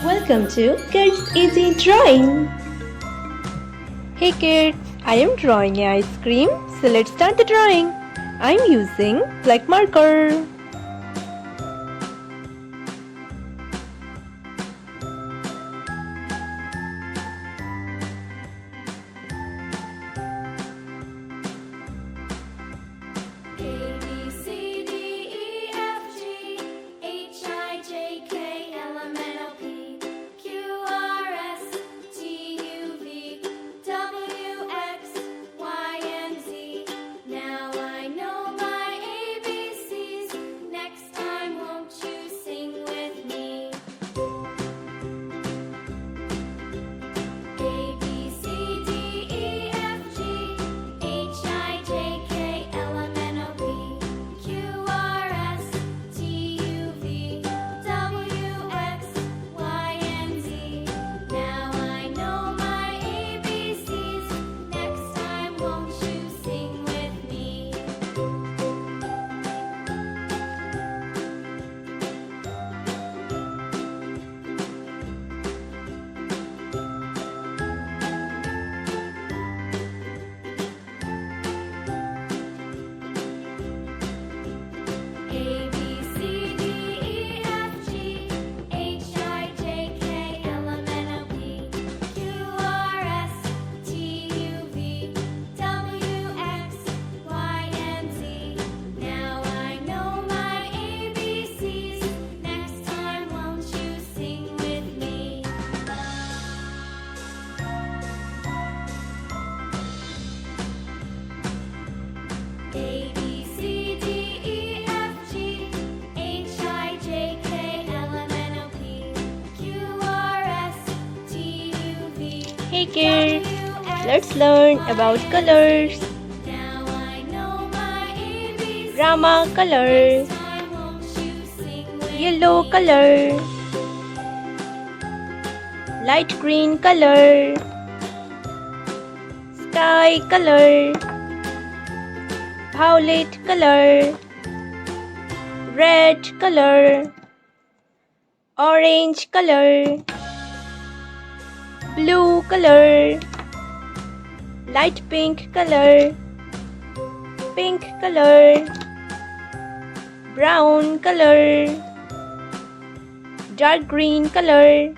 Welcome to Kids Easy Drawing. Hey kids, I am drawing an ice cream, so let's start the drawing. I'm using black marker. Hey kids, let's learn about colors. Rama color, yellow color, light green color, sky color, violet color, red color, orange color, blue color, light pink color, pink color, brown color, dark green color,